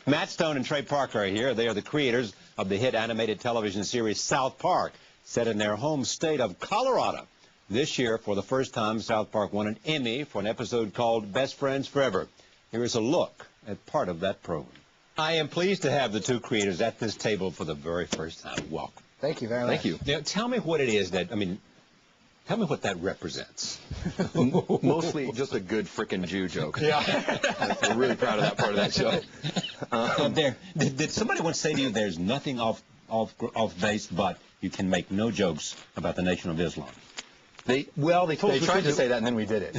Matt Stone and Trey Parker are here. They are the creators of the hit animated television series South Park, set in their home state of Colorado. This year, for the first time, South Park won an Emmy for an episode called Best Friends Forever. Here is a look at part of that program. I am pleased to have the two creators at this table for the very first time. Welcome. Thank you very much. Thank you. Now, tell me what it is that, tell me what that represents. Mostly just a good frickin' Jew joke. Yeah. We're really proud of that part of that show. Did somebody once say to you, there's nothing off base, but you can make no jokes about the Nation of Islam? They told us They tried to say that, and then we did it.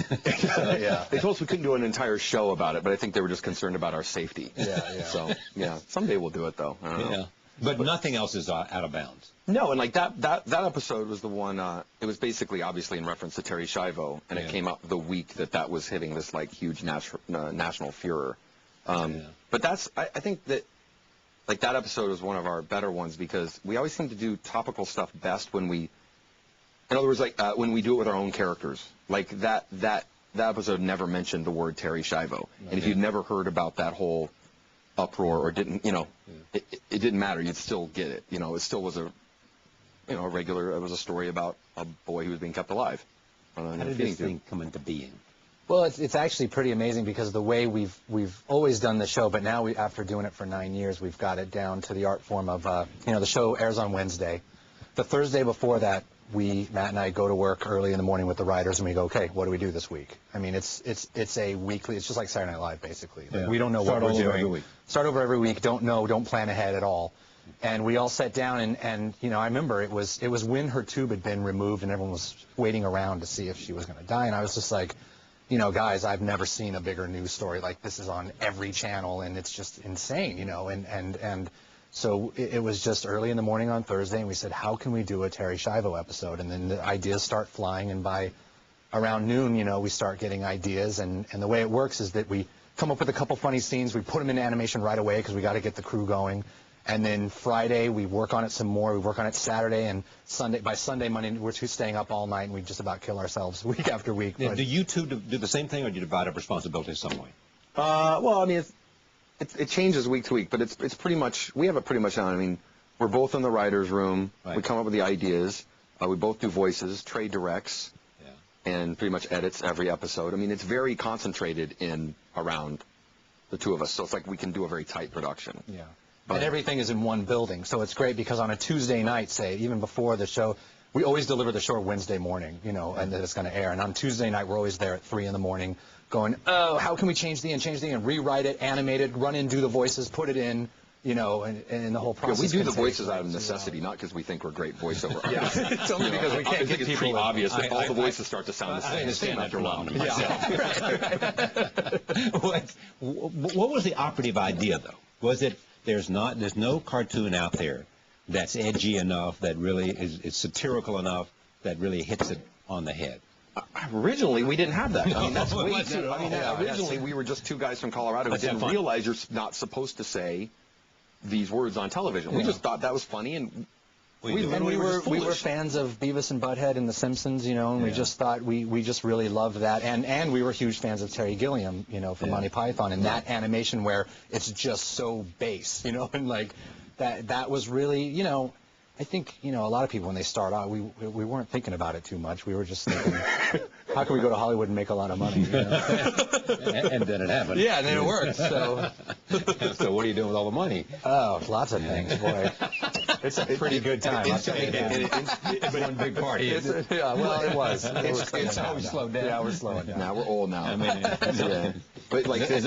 Yeah. They told us we couldn't do an entire show about it, but I think they were just concerned about our safety. Yeah. So, yeah, someday we'll do it, though. I don't know. Yeah. But nothing else is out of bounds. No, and like that episode was the one, it was basically obviously in reference to Terry Schiavo, and it came out the week that was hitting this like huge national furor. But I think that like that episode was one of our better ones because we always seem to do topical stuff best when we, in other words, like when we do it with our own characters. Like that episode never mentioned the word Terry Schiavo, and if you'd never heard about that whole uproar or didn't, it didn't matter. You'd still get it. It still was a regular. It was a story about a boy who was being kept alive. How did this thing come into being? Well, it's actually pretty amazing because the way we've always done the show, but now after doing it for 9 years, we've got it down to the art form of the show airs on Wednesday. The Thursday before that, Matt and I go to work early in the morning with the writers, and we go, okay, what do we do this week? It's a weekly. It's just like Saturday Night Live, basically. Like, we don't know what we're doing. Every week. Start over every week. Don't plan ahead at all. And we all sat down, and I remember it was when her tube had been removed, and everyone was waiting around to see if she was going to die, and I was just like, guys, I've never seen a bigger news story like this. Is on every channel, and it's just insane, and so it was just early in the morning on Thursday, and we said, how can we do a Terry Schiavo episode? And then the ideas start flying, and by around noon, we start getting ideas, and the way it works is that we come up with a couple funny scenes, we put them into animation right away because we got to get the crew going. And then Friday, we work on it some more. We work on it Saturday and Sunday. By Sunday, Monday, we're staying up all night, and we just about kill ourselves week after week. Do you two do the same thing, or do you divide up responsibilities some way? Well, it changes week to week, but it's pretty much, we have it pretty much on. We're both in the writer's room. Right. We come up with the ideas. We both do voices. Trey directs and pretty much edits every episode. It's very concentrated in around the two of us, so it's like we can do a very tight production. Yeah. But everything is in one building, so it's great because on a Tuesday night, say, even before the show, we always deliver the show Wednesday morning, and that it's going to air. And on Tuesday night, we're always there at 3 in the morning going, oh, how can we change the end, rewrite it, animate it, run in, do the voices, put it in, and the whole process. Yeah, we do the voices out of necessity, not because we think we're great voiceover artists. It's only because we can't get people. It's pretty obvious that all the voices start to sound the same. I understand that phenomenon myself. What was the operative idea, though? Was it there's no cartoon out there that's edgy enough, that really is satirical enough, that really hits it on the head? Originally, we didn't have that. That's No, way too. Originally, we were just two guys from Colorado who didn't realize you're not supposed to say these words on television. We just thought that was funny, and we were fans of Beavis and Butthead and The Simpsons, and we just thought we just really loved that, and we were huge fans of Terry Gilliam, from Monty Python, and that animation where it's just so base, and like that was really, I think, a lot of people when they start out, we weren't thinking about it too much. We were just thinking, how can we go to Hollywood and make a lot of money? And then it happened. Yeah, and then it worked. So what are you doing with all the money? Oh, lots of things, boy. It's a pretty good time. It's one big party. It was. It's how we slowed down. Yeah, we're slowing down. Now we're old now. But like there's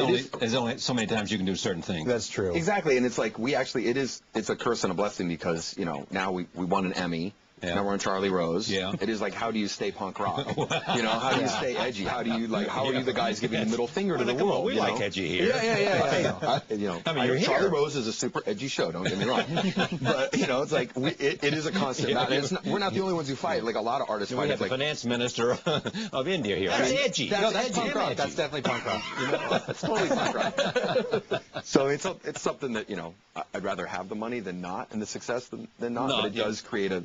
only so many times you can do certain things. That's true. Exactly, and it's like it's a curse and a blessing because now we won an Emmy. Yeah. Now we're on Charlie Rose. Yeah. It is like, how do you stay punk rock? How do you stay edgy? How do you how are you the guys giving the middle finger to the world? We like edgy here. Yeah. Charlie Rose is a super edgy show. Don't get me wrong. But it's like it is a constant battle. We're not the only ones who fight. Like a lot of artists fight. We have the finance minister of India here. That's edgy. That's punk rock. That's definitely punk rock. That's totally punk rock. So it's something that I'd rather have the money than not, and the success than not. But it does create a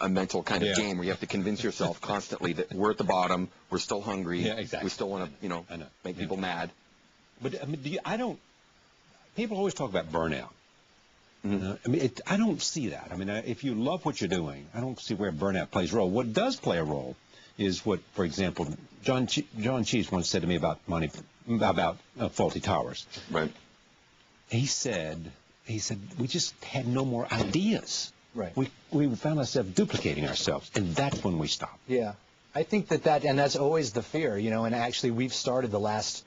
mental kind of game where you have to convince yourself constantly that we're at the bottom, we're still hungry, we still want to, make people mad. But People always talk about burnout. I mean, I don't see that. I mean, if you love what you're doing, I don't see where burnout plays a role. What does play a role is what, for example, John Cheese once said to me about Faulty Towers. Right. He said we just had no more ideas. Right. We found ourselves duplicating ourselves, and that's when we stopped. Yeah. I think and that's always the fear, you know, and actually we've started the last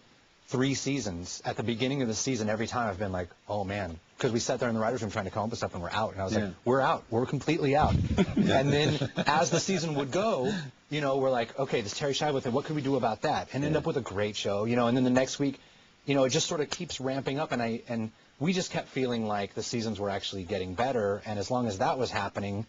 3 seasons. At the beginning of the season, every time I've been like, oh, man, because we sat there in the writers' room trying to come up with stuff, and we're out. And I was like, we're out. We're completely out. And then as the season would go, you know, we're like, okay, this Terry Schiavo thing, what could we do about that? And end up with a great show, you know, and then the next week, you know, it just sort of keeps ramping up. And we just kept feeling like the seasons were actually getting better. And as long as that was happening,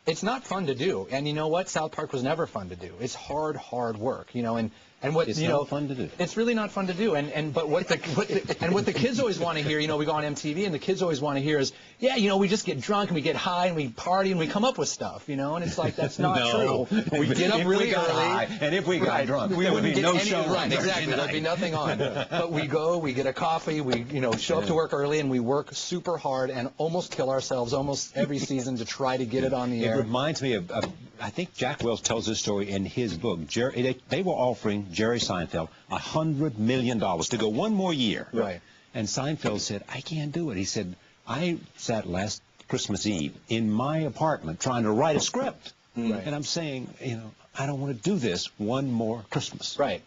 it's not fun to do. And you know what? South Park was never fun to do. It's hard work, you know, and what it's you know, not fun to do. It's really not fun to do. But what the kids always want to hear, you know, we go on MTV and the kids always want to hear is, yeah, you know, we just get drunk and we get high and we party and we come up with stuff, you know, and it's like that's not true. We get up really early, high, and if we got drunk, we wouldn't be get no any, show. Right, exactly. There'd be nothing on. But we go, we get a coffee, we show up to work early, and we work super hard and almost kill ourselves almost every season to try to get it on the air. It reminds me of I think Jack Welch tells this story in his book. They were offering Jerry Seinfeld $100 million to go one more year. Right. And Seinfeld said, I can't do it. He said, I sat last Christmas Eve in my apartment trying to write a script. Right. And I'm saying, you know, I don't want to do this one more Christmas. Right.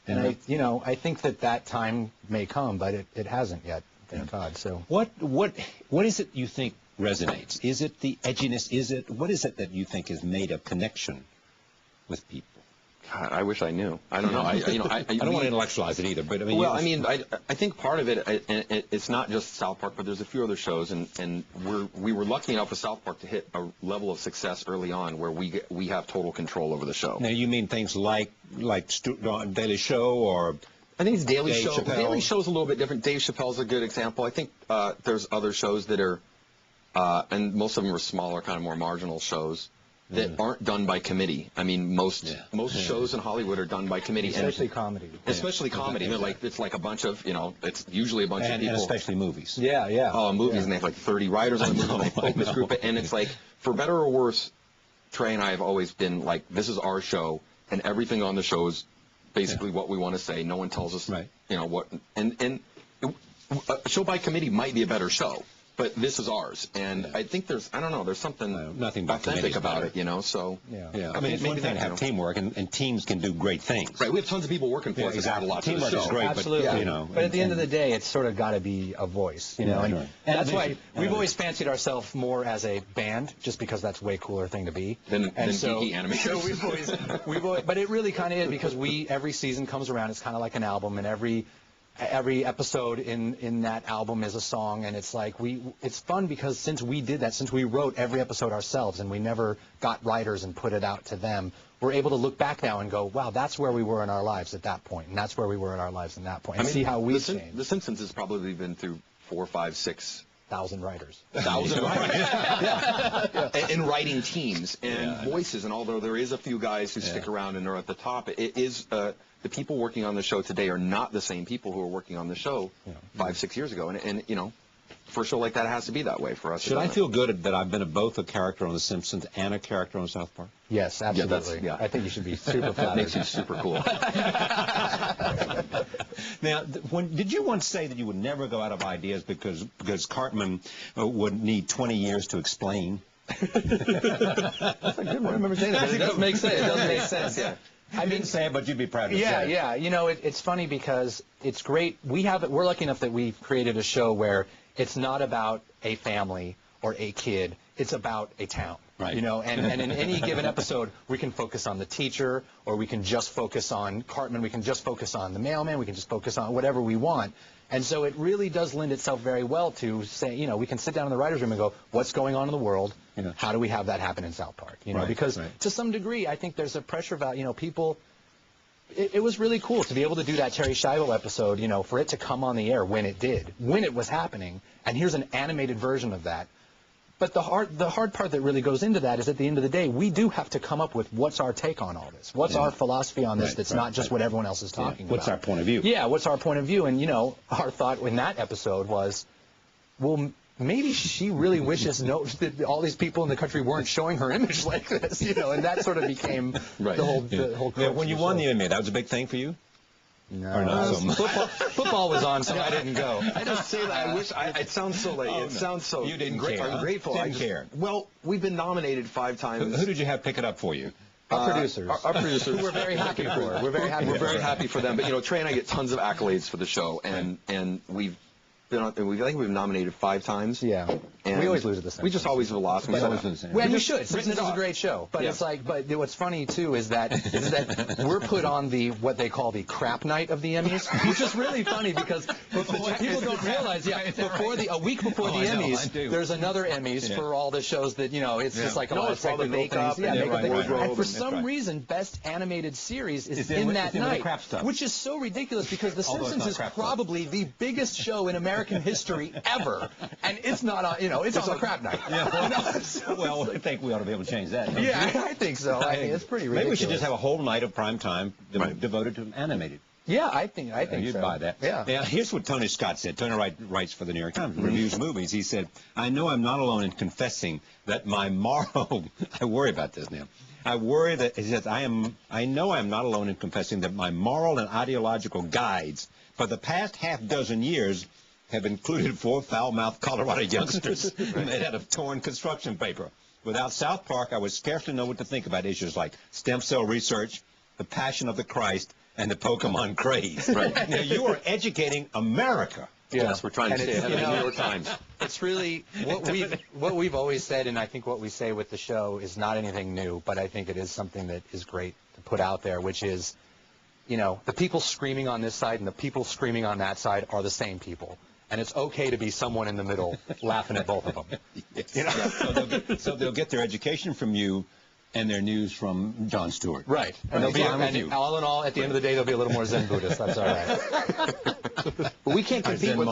And I think that time may come, but it hasn't yet, thank God. So what is it you think resonates? Is it the edginess? What is it that you think has made a connection with people? God, I wish I knew. I don't know. I don't want to intellectualize it either, but I mean. Well, I mean, I think part of it, and it's not just South Park, but there's a few other shows, and we were lucky enough with South Park to hit a level of success early on where we have total control over the show. Now, you mean things like Daily Show or? I think it's Daily Dave Show. Chappelle. Daily Show's a little bit different. Dave Chappelle's a good example. I think there's other shows that are, and most of them are smaller, kind of more marginal shows that aren't done by committee. I mean, most shows in Hollywood are done by committee, especially comedy. Especially comedy. It's like a bunch of, it's usually a bunch of people. And especially movies. Yeah, yeah. Oh, movies, and they have like 30 writers on the movie, and they focus group it, and it's like, for better or worse, Trey and I have always been like, this is our show, and everything on the show is basically what we want to say. No one tells us, what, and a show by committee might be a better show. But this is ours, and I think there's something nothing authentic about it, so. Yeah. I mean, it's one thing to have teamwork, and teams can do great things. Right, we have tons of people working for us. Exactly. A lot Teamwork to the is show. great, absolutely. But at the end of the day, it's sort of got to be a voice, know, and that's why we've always fancied ourselves more as a band, just because that's a way cooler thing to be than geeky animators. So we've always, but it really kind of is, because every season comes around, it's kind of like an album, and every episode in that album is a song, and it's like it's fun because since we wrote every episode ourselves and we never got writers and put it out to them, we're able to look back now and go, wow, that's where we were in our lives at that point, and that's where we were in our lives at that point, and see how we changed. The Simpsons has probably been through 4, 5, 6 1,000 writers. 1,000 writers. And writing teams and voices, and although there is a few guys who stick around and are at the top, it is the people working on the show today are not the same people who were working on the show 5, 6 years ago, and for a show like that, it has to be that way for us. Should I feel good that I've been both a character on The Simpsons and a character on South Park? Yes, absolutely. I think you should be super flattered. That makes you super cool. Now, did you once say that you would never go out of ideas because Cartman would need 20 years to explain? That's a good one. I remember saying that. It does make sense. It does make sense, yeah. I didn't say it, but you'd be proud to say it. Yeah. It's funny because it's great. We're lucky enough that we've created a show where it's not about a family or a kid. It's about a town. Right. And in any given episode, we can focus on the teacher, or we can just focus on Cartman. We can just focus on the mailman. We can just focus on whatever we want. And so it really does lend itself very well to say, we can sit down in the writer's room and go, what's going on in the world? How do we have that happen in South Park? Because to some degree, I think there's a pressure value. People, it was really cool to be able to do that Terry Schiavo episode, for it to come on the air when it did, when it was happening. And here's an animated version of that. But the hard part that really goes into that is at the end of the day, we do have to come up with what's our take on all this. What's our philosophy on this that's not just what everyone else is talking about. What's our point of view? Yeah, what's our point of view? And, you know, our thought in that episode was, well, maybe she really wishes that all these people in the country weren't showing her image like this, you know, and that sort of became the whole Yeah, when you won the Emmy, that was a big thing for you? No, or not so much? Football was on, so I didn't go. I just say that. I wish. It sounds so like it sounds so. You didn't care. I'm grateful. Didn't care. Well, we've been nominated 5 times. Who did you have pick it up for you? Our producers. Our producers. We're very happy for. We're very happy. We're very happy for them. But you know, Trey and I get tons of accolades for the show, and we've been on, I think we've been nominated 5 times. Yeah. And we always lose at the same. We just always have lost. We always lose. Well, we should. Since this is a great show. But it's like, but what's funny too is that we're put on the what they call the crap night of the Emmys, which is really funny because people don't realize. Yeah, a week before the Emmys, there's another Emmys for all the shows that it's just like it's all the makeup. And for some reason, Best Animated Series is in that night, which is so ridiculous because The Simpsons is probably the biggest show in American history ever, and it's not on. It's on the crap night. Yeah. Well, I think we ought to be able to change that. Yeah, I think so. I think it's pretty ridiculous. Maybe we should just have a whole night of prime time devoted to animated. Yeah, I think you'd so. buy that. Yeah. Now, here's what Tony Scott said. Tony writes for the New York Times, reviews movies. He said, "I know I'm not alone in confessing that my moral." I worry about this now. I worry that he says, I know I'm not alone in confessing that my moral and ideological guides for the past half-dozen years have included 4 foul-mouthed Colorado youngsters made out of torn construction paper. Without South Park, I would scarcely know what to think about issues like stem cell research, the Passion of the Christ, and the Pokemon craze. Right. Now, you are educating America. Yes, we're trying to stay ahead of the New York Times. It's really what we've always said, and I think what we say with the show is not anything new, but I think it is something that is great to put out there, which is, the people screaming on this side and the people screaming on that side are the same people. And it's okay to be someone in the middle laughing at both of them. Yes. So they'll get their education from you and their news from Jon Stewart. Right. And they'll be all in all, at the end of the day, they'll be a little more Zen Buddhist. That's all right. But we can't compete with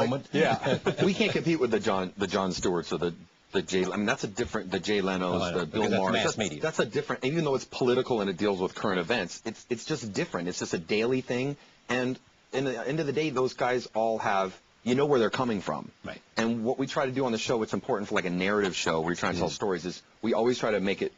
we can't compete with the Jon Stewarts or the Jay. I mean, that's a different. The Jay Leno's, the Bill Maher. That's a different. Even though it's political and it deals with current events, it's just different. It's just a daily thing. And in the end of the day, those guys all have. You know where they're coming from. Right. And what we try to do on the show, what's important for like a narrative show where you're trying to tell stories, is we always try to make it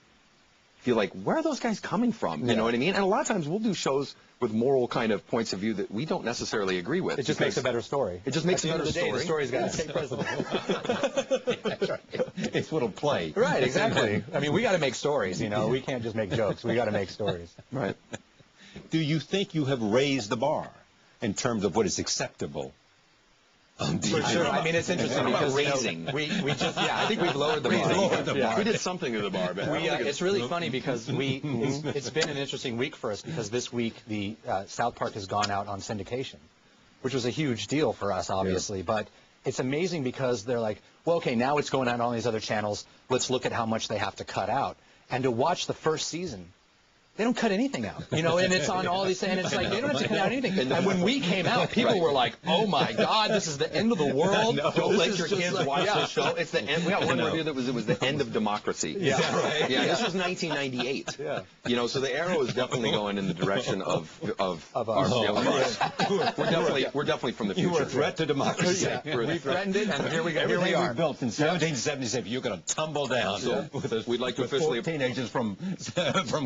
feel like, where are those guys coming from? You know what I mean? And a lot of times we'll do shows with moral kind of points of view that we don't necessarily agree with. It just makes a better story. It just makes a better story. The story's got to take precedent. That's right. It's what'll play. Right, exactly. I mean, we got to make stories, We can't just make jokes. We got to make stories. Right. Do you think you have raised the bar in terms of what is acceptable? For sure. I mean, it's interesting because we just I think we've lowered the bar. We did something to the bar, but it's really funny because it's been an interesting week for us because this week the South Park has gone out on syndication, which was a huge deal for us, obviously. But it's amazing because they're like, well, okay, now it's going out on all these other channels. Let's look at how much they have to cut out. And to watch the first season, they don't cut anything out, and it's on all these, and it's like, they don't have to cut out anything. And when we came out, people were like, oh my God, this is the end of the world. Don't let your kids watch this show. It's the end. We got one review that it was the end of democracy. Yeah, right. Yeah, this was 1998. Yeah. So the arrow is definitely going in the direction of us. We're definitely from the future. You were a threat to democracy. We threatened it, and here we are. Everything we built in 1777, you're going to tumble down. So we'd like to officially teenagers from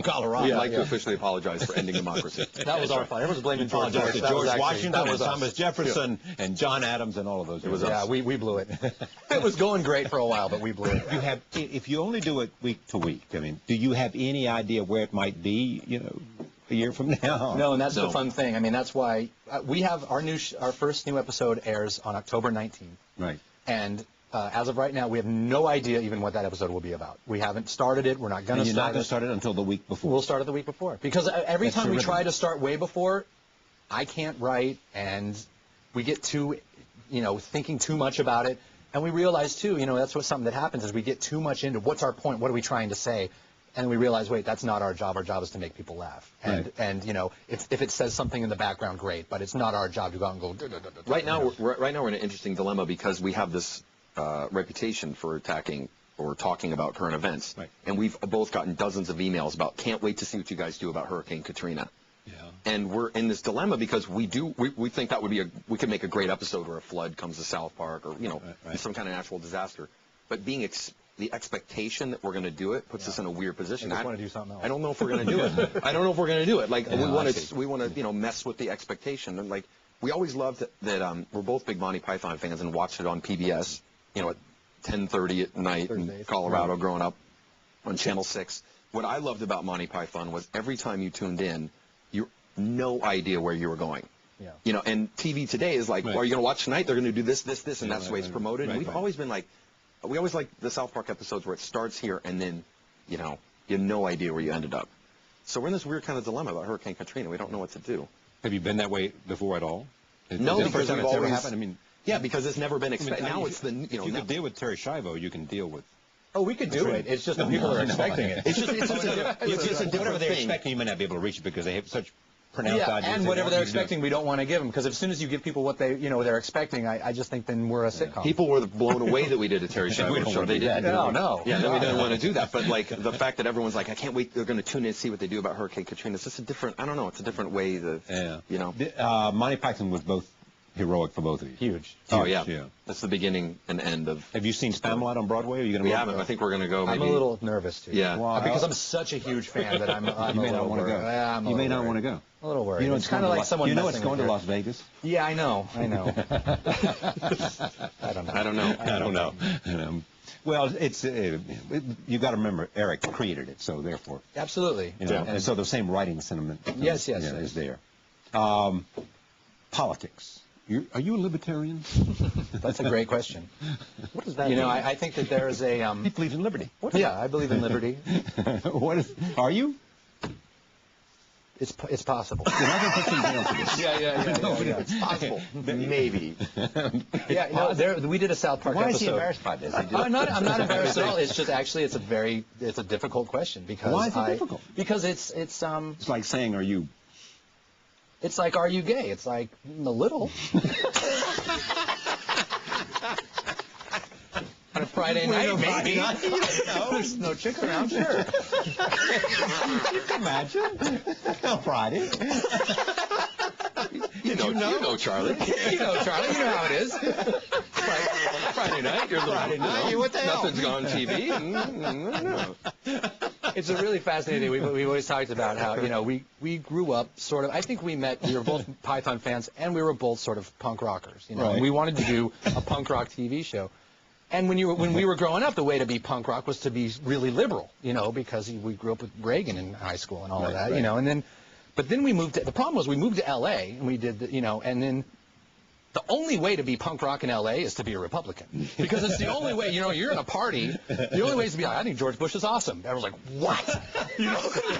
Colorado. I'd like to officially apologize for ending democracy. That was our fault. Everyone's blaming George Washington and Thomas Jefferson and John Adams and all of those. It was us. We blew it. It was going great for a while, but we blew it. If you only do it week to week, I mean, do you have any idea where it might be, a year from now? No, and that's the fun thing. I mean, that's why we have our first new episode airs on October 19th. Right. And as of right now, we have no idea even what that episode will be about. We haven't started it. We're not going to start it. You're not going to start it until the week before? We'll start it the week before. Because every time we try to start way before, I can't write, and we get too, thinking too much about it. And we realize, too, that's something that happens is we get too much into what's our point, what are we trying to say, and we realize, wait, that's not our job. Our job is to make people laugh. And if it says something in the background, great, but it's not our job to go out and go. Right now we're in an interesting dilemma because we have this reputation for attacking or talking about current events. Right. And we've both gotten dozens of emails about, can't wait to see what you guys do about Hurricane Katrina. Yeah. And we're in this dilemma because we think that would be we could make a great episode where a flood comes to South Park or, Right. some kind of natural disaster. But being the expectation that we're going to do it puts us in a weird position. I want to do something else. I don't know if we're going to do it. I don't know if we're going to do it. Like, Yeah, we want to mess with the expectation. And like, we always loved that we're both big Monty Python fans and watched it on PBS, at 10:30 at night in Thursdays. Colorado growing up on Channel 6. What I loved about Monty Python was every time you tuned in, you no idea where you were going. Yeah. And TV today is like, Right. well, are you going to watch tonight? They're going to do this, this, this, and Yeah, that's the way it's right, promoted. right, And we've right. always been like, we always like the South Park episodes where it starts here and then, you have no idea where you ended up. So we're in this weird kind of dilemma about Hurricane Katrina. We don't know what to do. Have you been that way before at all? No, Is this the because first time we've it's ever always- happened? I mean, Yeah, because it's never been expected. Now it's the, if you now- could deal with Terry Schiavo, you can deal with. Oh, we could do it. It's just that people are expecting it. it's just a Whatever different they're thing. expecting, you may not be able to reach it because they have such pronounced Yeah, ideas. and they whatever want they're you to do. expecting, we don't want to give them, because as soon as you give people what they're expecting, I just think then we're a sitcom. People were blown away that we did a Terry We Schiavo don't show. want to They do that. didn't. No. Yeah, we didn't want to do that. But like the fact that everyone's like, I can't wait. They're going to tune in and see what they do about Hurricane Katrina. It's just a different. I don't know. It's a different way that. Yeah. Monty Python was both heroic for both of you. Huge. Oh Huge, yeah. That's the beginning and end of. Have you seen Spamalot on Broadway? Are you going to? We haven't. I think we're going to go. Maybe. I'm a little nervous too. Yeah. Well, Because I'm such a huge fan that I'm You may a not little want to go. worried. Yeah, I'm a You may little not want worried. to go. A little worried. You know, it's kind of like someone. You know, it's messing going to with Las your- Vegas. Yeah, I know. I know. I don't know. Well, it's you got to remember Eric created it, so therefore, Absolutely. and so the same writing sentiment. Yes. is there. Politics. Are you a libertarian? That's a great question. What does that mean? I think that there is a. He believes in liberty. Yeah, I believe in liberty. What is? Are you? It's possible. You're not going to put some down for this. Yeah. It's possible. Maybe. Yeah, no, we did a South Park Why episode. is he embarrassed by this? I'm not embarrassed at all. It's just actually it's a difficult question because Why is it difficult? Because it's It's like saying, are you? It's like, are you gay? It's like a little. On a Friday night, maybe. There's no chick around, sure. You can imagine. On Friday. You know, Charlie. You know, Charlie, you know how it is. Friday night, you're a little. Friday night, what the hell? Nothing's on TV. No. It's a really fascinating thing. We've always talked about how, we grew up sort of, I think we were both Python fans, and we were both sort of punk rockers. Right. And we wanted to do a punk rock TV show. And when we were growing up, the way to be punk rock was to be really liberal, because we grew up with Reagan in high school and all of that, right. and then we moved the problem was we moved to L.A. and we did, and then the only way to be punk rock in L.A. is to be a Republican. Because it's the only way, you're in a party, the only way is to be like, I think George Bush is awesome. Everyone's like, what?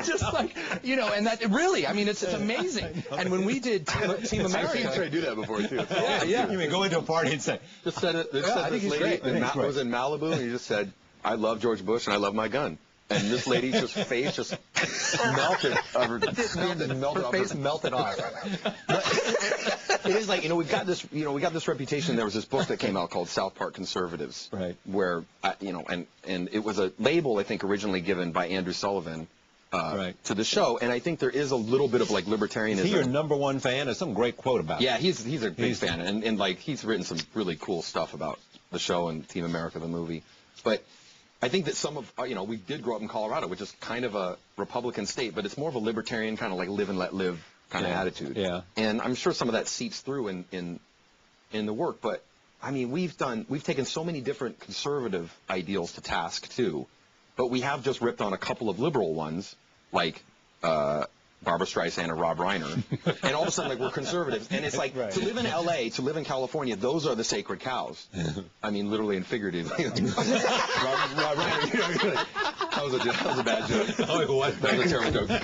Just like, and that really, it's amazing. And when we did Team America. I've seen Trey do that before, too. Yeah. You mean go into a party and say, Just said it. I think he's great. Was in Malibu, and he just said, I love George Bush and I love my gun. And this lady's face just melted. Her face melted off. It is like, we got this reputation. There was this book that came out called South Park Conservatives, Right. where, and it was a label, I think, originally given by Andrew Sullivan Right. to the show. And I think there is a little bit of like libertarianism. is he your number one fan? There's some great quote about it. Yeah, he's a big fan, and like he's written some really cool stuff about the show and Team America, the movie. But I think that some of we did grow up in Colorado, which is kind of a Republican state, but it's more of a libertarian kind of like live and let live kind of attitude. Yeah. And I'm sure some of that seeps through in the work. But we've taken so many different conservative ideals to task too, but we have just ripped on a couple of liberal ones like Barbara Streisand and Rob Reiner, and all of a sudden, like, we're conservatives. And it's like, to live in L.A., to live in California, those are the sacred cows. Literally and figuratively. Rob Reiner, that was a bad joke. Oh, what? That was a terrible joke.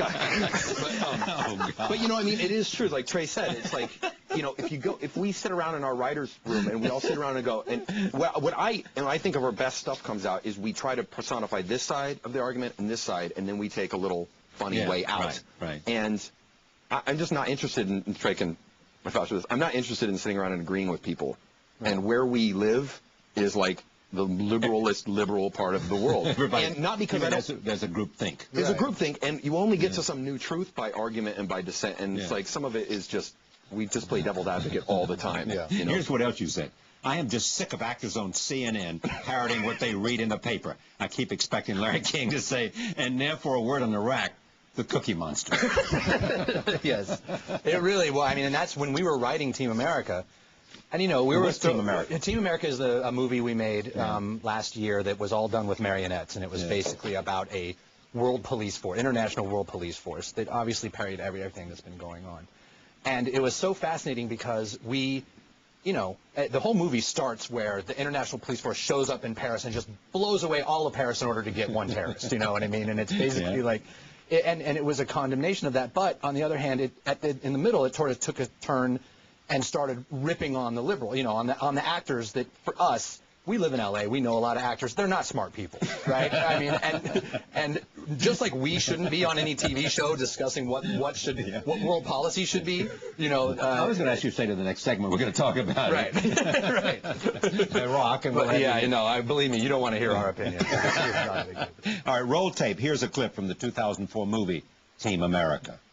But it is true. Like Trey said, it's like, if we sit around in our writer's room and we all sit around and go, and what I think of our best stuff comes out is we try to personify this side of the argument and this side, and then we take a little funny way out. Right. And I'm just not interested in, Trey can vouch for this, I'm not interested in sitting around and agreeing with people. Right. And where we live is like the liberalist liberal part of the world. And not because there's a group think. There's a group think, and you only get to some new truth by argument and by dissent, and it's like some of it is just, we just play devil's advocate all the time. Yeah. You know? Here's what else you said. I am just sick of actors on CNN parroting what they read in the paper. I keep expecting Larry King to say, and therefore a word on Iraq, the Cookie Monster. Yes. It really, well, I mean, and that's when we were writing Team America. And, you know, we were Team America? Team America is a movie we made last year that was all done with marionettes, and it was basically about a world police force, international world police force that obviously parodied everything that's been going on. And it was so fascinating because we, you know, the whole movie starts where the international police force shows up in Paris and just blows away all of Paris in order to get one terrorist, you know what I mean? And it's basically like, and it was a condemnation of that. But on the other hand, in the middle, it sort of took a turn and started ripping on the liberal, you know, on the actors that, for us, we live in L.A., we know a lot of actors, they're not smart people, right? I mean, and just like we shouldn't be on any TV show discussing what world policy should be, you know. I was going to ask you to say to the next segment, we're going to talk about right. Iraq. And Believe me, you don't want to hear our opinion. All right, roll tape. Here's a clip from the 2004 movie, Team America.